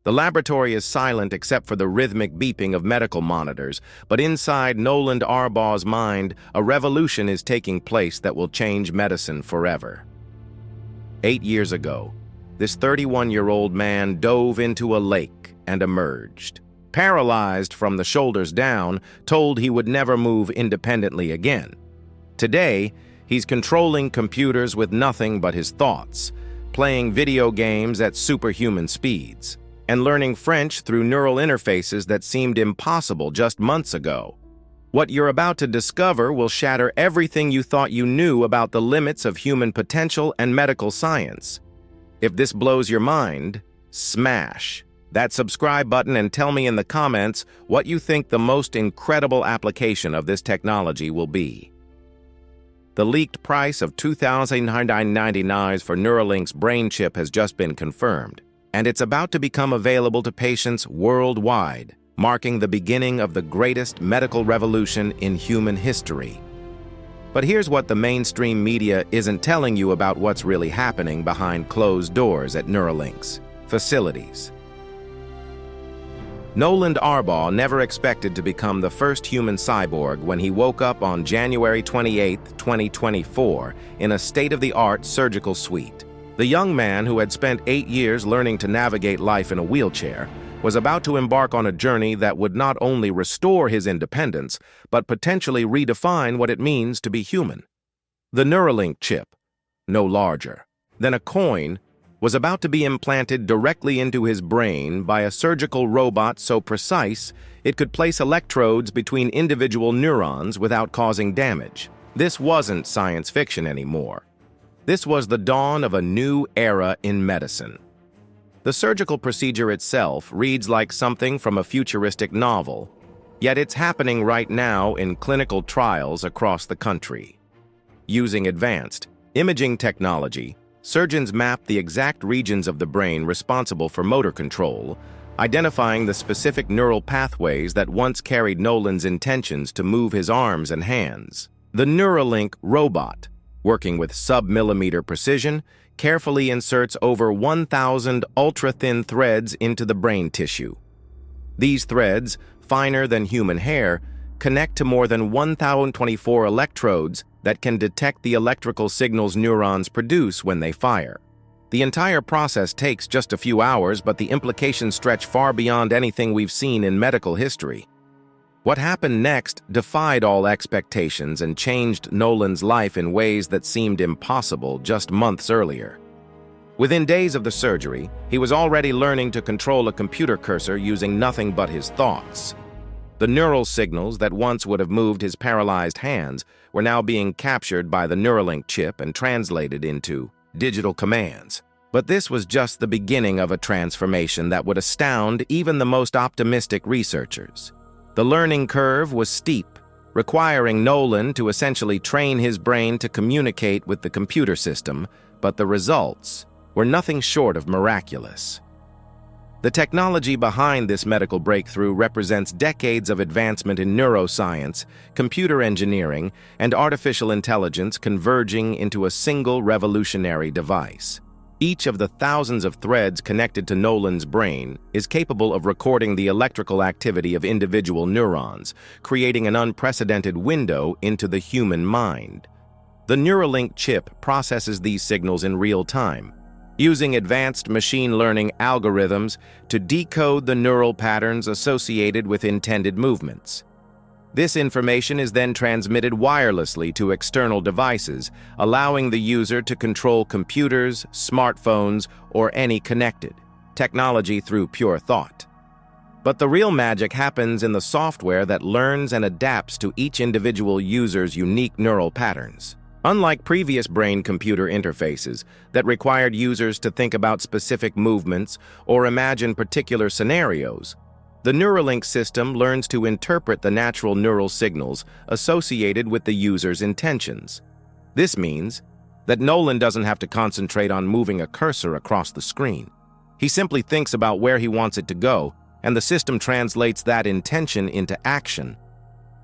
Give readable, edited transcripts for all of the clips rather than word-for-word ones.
The laboratory is silent except for the rhythmic beeping of medical monitors, but inside Nolan Arbaugh's mind, a revolution is taking place that will change medicine forever. 8 years ago, this 31-year-old man dove into a lake and emerged. Paralyzed from the shoulders down, told he would never move independently again. Today, he's controlling computers with nothing but his thoughts, playing video games at superhuman speeds, and learning French through neural interfaces that seemed impossible just months ago. What you're about to discover will shatter everything you thought you knew about the limits of human potential and medical science. If this blows your mind, smash that subscribe button and tell me in the comments what you think the most incredible application of this technology will be. The leaked price of $2,999 for Neuralink's brain chip has just been confirmed, and it's about to become available to patients worldwide, marking the beginning of the greatest medical revolution in human history. But here's what the mainstream media isn't telling you about what's really happening behind closed doors at Neuralink's facilities. Nolan Arbaugh never expected to become the first human cyborg when he woke up on January 28, 2024, in a state-of-the-art surgical suite. The young man, who had spent 8 years learning to navigate life in a wheelchair, was about to embark on a journey that would not only restore his independence, but potentially redefine what it means to be human. The Neuralink chip, no larger than a coin, was about to be implanted directly into his brain by a surgical robot so precise it could place electrodes between individual neurons without causing damage. This wasn't science fiction anymore. This was the dawn of a new era in medicine. The surgical procedure itself reads like something from a futuristic novel, yet it's happening right now in clinical trials across the country. Using advanced imaging technology, surgeons map the exact regions of the brain responsible for motor control, identifying the specific neural pathways that once carried Nolan's intentions to move his arms and hands. The Neuralink robot, working with sub-millimeter precision, carefully inserts over 1,000 ultra-thin threads into the brain tissue. These threads, finer than human hair, connect to more than 1,024 electrodes that can detect the electrical signals neurons produce when they fire. The entire process takes just a few hours, but the implications stretch far beyond anything we've seen in medical history. What happened next defied all expectations and changed Nolan's life in ways that seemed impossible just months earlier. Within days of the surgery, he was already learning to control a computer cursor using nothing but his thoughts. The neural signals that once would have moved his paralyzed hands were now being captured by the Neuralink chip and translated into digital commands. But this was just the beginning of a transformation that would astound even the most optimistic researchers. The learning curve was steep, requiring Nolan to essentially train his brain to communicate with the computer system, but the results were nothing short of miraculous. The technology behind this medical breakthrough represents decades of advancement in neuroscience, computer engineering, and artificial intelligence converging into a single revolutionary device. Each of the thousands of threads connected to Nolan's brain is capable of recording the electrical activity of individual neurons, creating an unprecedented window into the human mind. The Neuralink chip processes these signals in real time, using advanced machine learning algorithms to decode the neural patterns associated with intended movements. This information is then transmitted wirelessly to external devices, allowing the user to control computers, smartphones, or any connected technology through pure thought. But the real magic happens in the software that learns and adapts to each individual user's unique neural patterns. Unlike previous brain-computer interfaces that required users to think about specific movements or imagine particular scenarios, the Neuralink system learns to interpret the natural neural signals associated with the user's intentions. This means that Nolan doesn't have to concentrate on moving a cursor across the screen. He simply thinks about where he wants it to go, and the system translates that intention into action.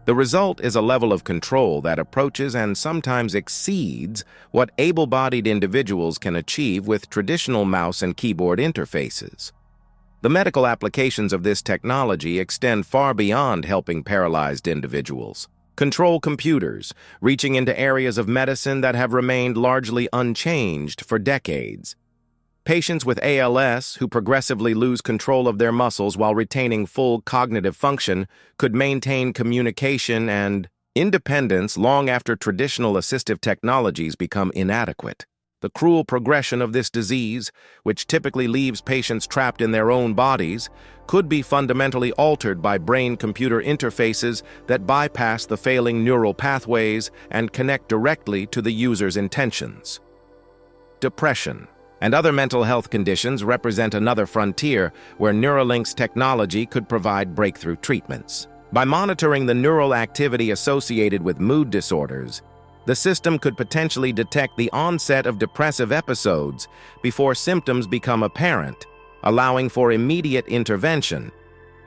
The result is a level of control that approaches and sometimes exceeds what able-bodied individuals can achieve with traditional mouse and keyboard interfaces. The medical applications of this technology extend far beyond helping paralyzed individuals. Control computers, reaching into areas of medicine that have remained largely unchanged for decades. Patients with ALS who progressively lose control of their muscles while retaining full cognitive function could maintain communication and independence long after traditional assistive technologies become inadequate. The cruel progression of this disease, which typically leaves patients trapped in their own bodies, could be fundamentally altered by brain-computer interfaces that bypass the failing neural pathways and connect directly to the user's intentions. Depression and other mental health conditions represent another frontier where Neuralink's technology could provide breakthrough treatments. By monitoring the neural activity associated with mood disorders, the system could potentially detect the onset of depressive episodes before symptoms become apparent, allowing for immediate intervention.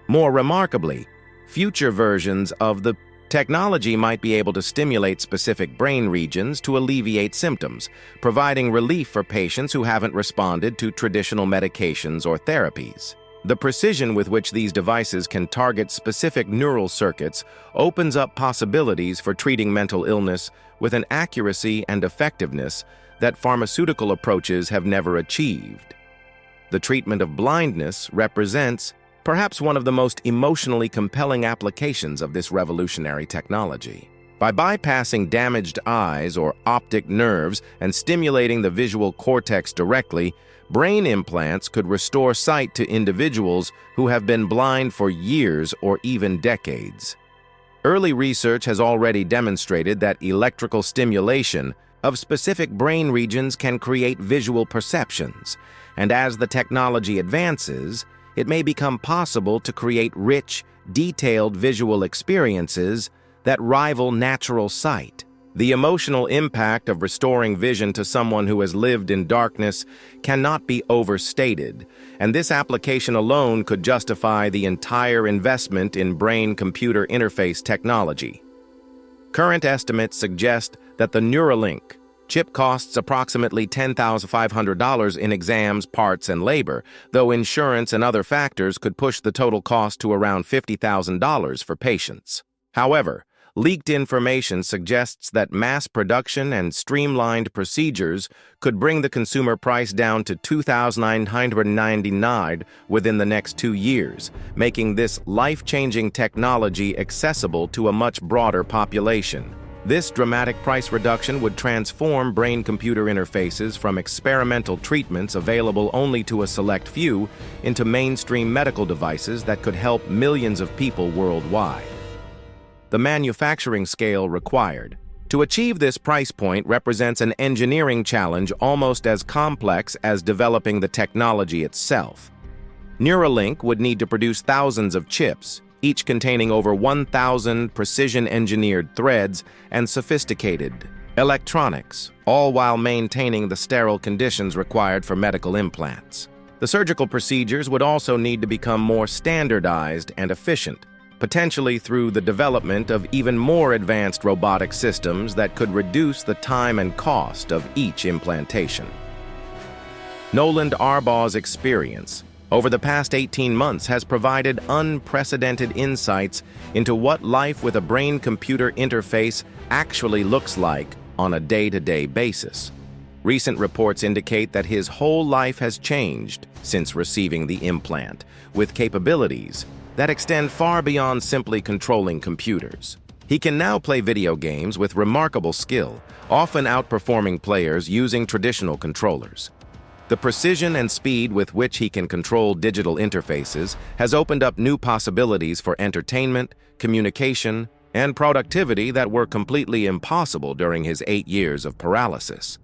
More remarkably, future versions of the technology might be able to stimulate specific brain regions to alleviate symptoms, providing relief for patients who haven't responded to traditional medications or therapies. The precision with which these devices can target specific neural circuits opens up possibilities for treating mental illness with an accuracy and effectiveness that pharmaceutical approaches have never achieved. The treatment of blindness represents perhaps one of the most emotionally compelling applications of this revolutionary technology. By bypassing damaged eyes or optic nerves and stimulating the visual cortex directly, brain implants could restore sight to individuals who have been blind for years or even decades. Early research has already demonstrated that electrical stimulation of specific brain regions can create visual perceptions, and as the technology advances, it may become possible to create rich, detailed visual experiences that rival natural sight. The emotional impact of restoring vision to someone who has lived in darkness cannot be overstated, and this application alone could justify the entire investment in brain-computer interface technology. Current estimates suggest that the Neuralink chip costs approximately $10,500 in exams, parts, and labor, though insurance and other factors could push the total cost to around $50,000 for patients. However, leaked information suggests that mass production and streamlined procedures could bring the consumer price down to $2,999 within the next 2 years, making this life-changing technology accessible to a much broader population. This dramatic price reduction would transform brain-computer interfaces from experimental treatments available only to a select few into mainstream medical devices that could help millions of people worldwide. The manufacturing scale required to achieve this price point represents an engineering challenge almost as complex as developing the technology itself. Neuralink would need to produce thousands of chips, each containing over 1,000 precision-engineered threads and sophisticated electronics, all while maintaining the sterile conditions required for medical implants. The surgical procedures would also need to become more standardized and efficient, potentially through the development of even more advanced robotic systems that could reduce the time and cost of each implantation. Noland Arbaugh's experience over the past 18 months has provided unprecedented insights into what life with a brain-computer interface actually looks like on a day-to-day basis. Recent reports indicate that his whole life has changed since receiving the implant, with capabilities that extend far beyond simply controlling computers. He can now play video games with remarkable skill, often outperforming players using traditional controllers. The precision and speed with which he can control digital interfaces has opened up new possibilities for entertainment, communication, and productivity that were completely impossible during his 8 years of paralysis.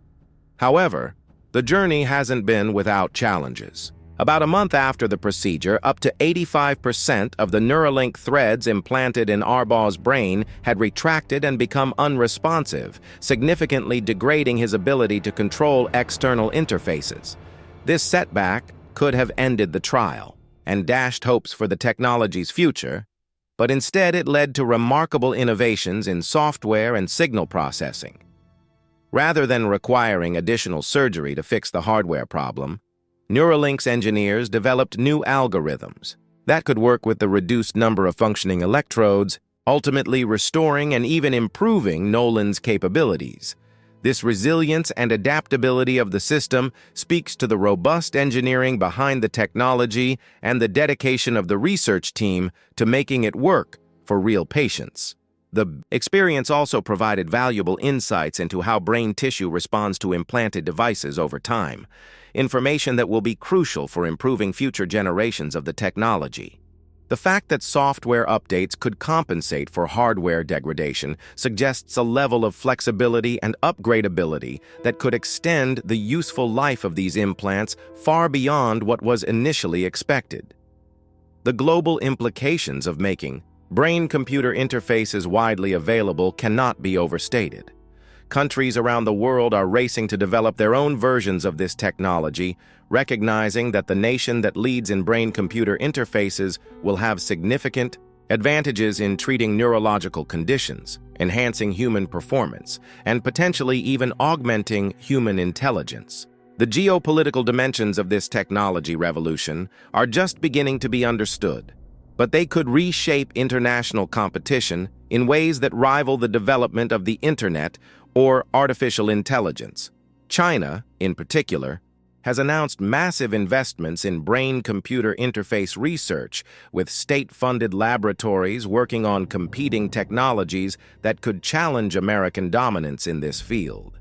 However, the journey hasn't been without challenges. About a month after the procedure, up to 85% of the Neuralink threads implanted in Arbaugh's brain had retracted and become unresponsive, significantly degrading his ability to control external interfaces. This setback could have ended the trial and dashed hopes for the technology's future, but instead it led to remarkable innovations in software and signal processing. Rather than requiring additional surgery to fix the hardware problem, Neuralink's engineers developed new algorithms that could work with the reduced number of functioning electrodes, ultimately restoring and even improving Nolan's capabilities. This resilience and adaptability of the system speaks to the robust engineering behind the technology and the dedication of the research team to making it work for real patients. The experience also provided valuable insights into how brain tissue responds to implanted devices over time, information that will be crucial for improving future generations of the technology. The fact that software updates could compensate for hardware degradation suggests a level of flexibility and upgradability that could extend the useful life of these implants far beyond what was initially expected. The global implications of making brain-computer interfaces widely available cannot be overstated. Countries around the world are racing to develop their own versions of this technology, recognizing that the nation that leads in brain-computer interfaces will have significant advantages in treating neurological conditions, enhancing human performance, and potentially even augmenting human intelligence. The geopolitical dimensions of this technology revolution are just beginning to be understood, but they could reshape international competition in ways that rival the development of the internet or artificial intelligence. China, in particular, has announced massive investments in brain-computer interface research, with state-funded laboratories working on competing technologies that could challenge American dominance in this field.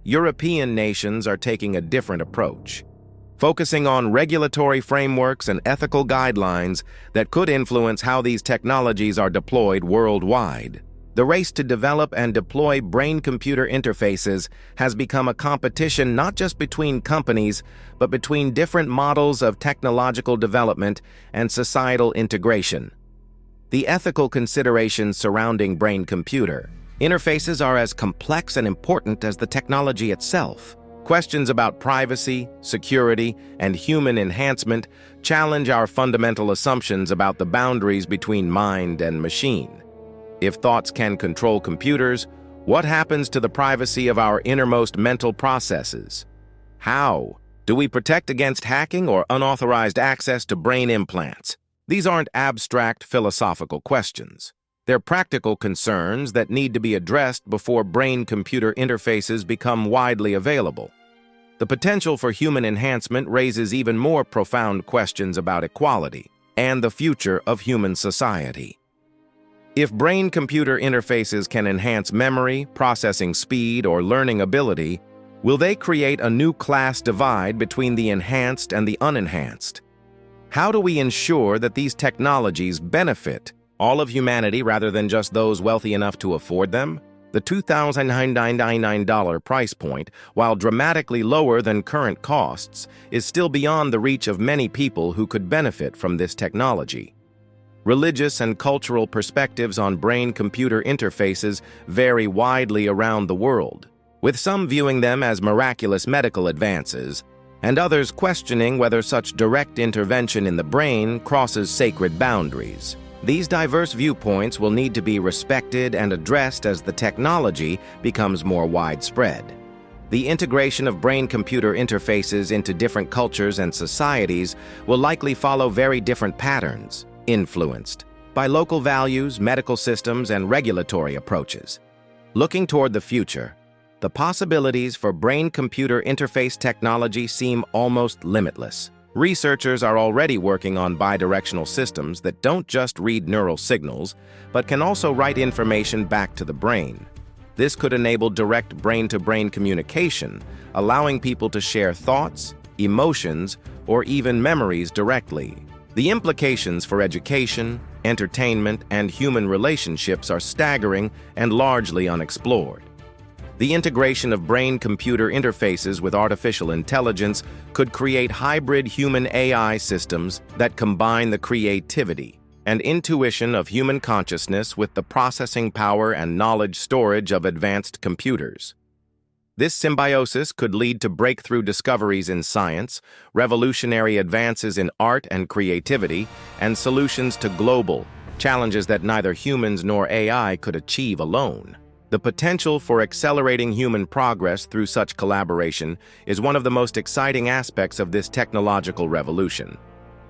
European nations are taking a different approach, focusing on regulatory frameworks and ethical guidelines that could influence how these technologies are deployed worldwide. The race to develop and deploy brain-computer interfaces has become a competition not just between companies, but between different models of technological development and societal integration. The ethical considerations surrounding brain-computer interfaces are as complex and important as the technology itself. Questions about privacy, security, and human enhancement challenge our fundamental assumptions about the boundaries between mind and machine. If thoughts can control computers, what happens to the privacy of our innermost mental processes? How do we protect against hacking or unauthorized access to brain implants? These aren't abstract philosophical questions. They're practical concerns that need to be addressed before brain-computer interfaces become widely available. The potential for human enhancement raises even more profound questions about equality and the future of human society. If brain-computer interfaces can enhance memory, processing speed, or learning ability, will they create a new class divide between the enhanced and the unenhanced? How do we ensure that these technologies benefit all of humanity rather than just those wealthy enough to afford them? The $2,999 price point, while dramatically lower than current costs, is still beyond the reach of many people who could benefit from this technology. Religious and cultural perspectives on brain-computer interfaces vary widely around the world, with some viewing them as miraculous medical advances, and others questioning whether such direct intervention in the brain crosses sacred boundaries. These diverse viewpoints will need to be respected and addressed as the technology becomes more widespread. The integration of brain-computer interfaces into different cultures and societies will likely follow very different patterns, influenced by local values, medical systems, and regulatory approaches. Looking toward the future, the possibilities for brain-computer interface technology seem almost limitless. Researchers are already working on bidirectional systems that don't just read neural signals, but can also write information back to the brain. This could enable direct brain-to-brain communication, allowing people to share thoughts, emotions, or even memories directly. The implications for education, entertainment, and human relationships are staggering and largely unexplored. The integration of brain-computer interfaces with artificial intelligence could create hybrid human-AI systems that combine the creativity and intuition of human consciousness with the processing power and knowledge storage of advanced computers. This symbiosis could lead to breakthrough discoveries in science, revolutionary advances in art and creativity, and solutions to global challenges that neither humans nor AI could achieve alone. The potential for accelerating human progress through such collaboration is one of the most exciting aspects of this technological revolution.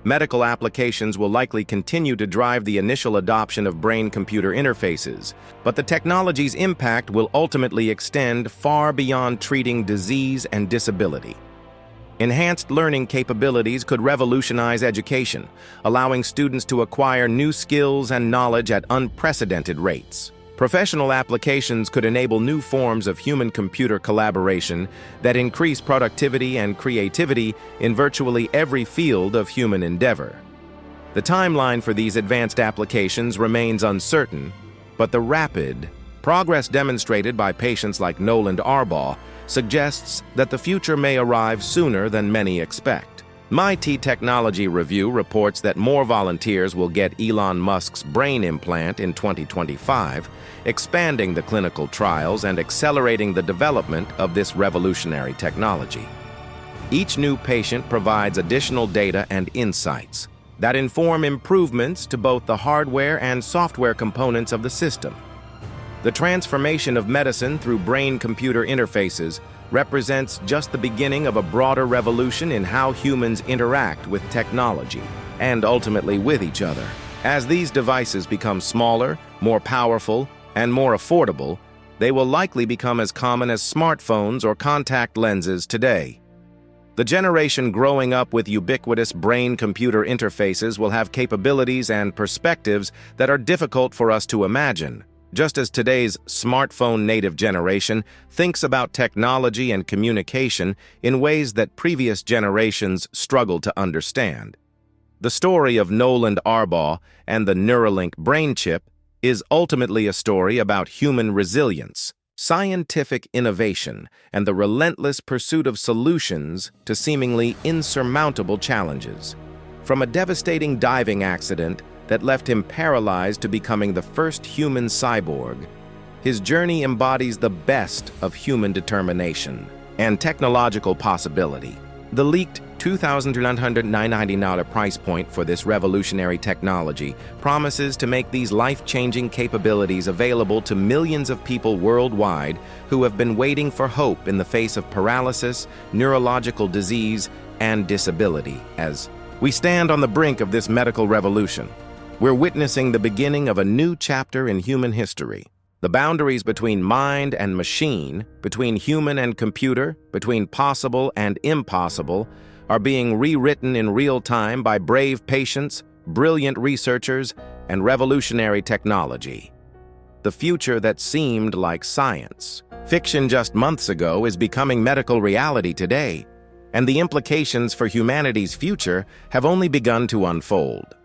Medical applications will likely continue to drive the initial adoption of brain-computer interfaces, but the technology's impact will ultimately extend far beyond treating disease and disability. Enhanced learning capabilities could revolutionize education, allowing students to acquire new skills and knowledge at unprecedented rates. Professional applications could enable new forms of human-computer collaboration that increase productivity and creativity in virtually every field of human endeavor. The timeline for these advanced applications remains uncertain, but the rapid progress demonstrated by patients like Nolan Arbaugh suggests that the future may arrive sooner than many expect. MIT Technology Review reports that more volunteers will get Elon Musk's brain implant in 2025, expanding the clinical trials and accelerating the development of this revolutionary technology. Each new patient provides additional data and insights that inform improvements to both the hardware and software components of the system. The transformation of medicine through brain-computer interfaces represents just the beginning of a broader revolution in how humans interact with technology and ultimately with each other. As these devices become smaller, more powerful, and more affordable, they will likely become as common as smartphones or contact lenses today. The generation growing up with ubiquitous brain-computer interfaces will have capabilities and perspectives that are difficult for us to imagine. Just as today's smartphone-native generation thinks about technology and communication in ways that previous generations struggled to understand. The story of Nolan Arbaugh and the Neuralink brain chip is ultimately a story about human resilience, scientific innovation, and the relentless pursuit of solutions to seemingly insurmountable challenges. From a devastating diving accident that left him paralyzed to becoming the first human cyborg, his journey embodies the best of human determination and technological possibility. The leaked $2,999 price point for this revolutionary technology promises to make these life-changing capabilities available to millions of people worldwide who have been waiting for hope in the face of paralysis, neurological disease, and disability. As we stand on the brink of this medical revolution, we're witnessing the beginning of a new chapter in human history. The boundaries between mind and machine, between human and computer, between possible and impossible, are being rewritten in real time by brave patients, brilliant researchers, and revolutionary technology. The future that seemed like science fiction just months ago is becoming medical reality today, and the implications for humanity's future have only begun to unfold.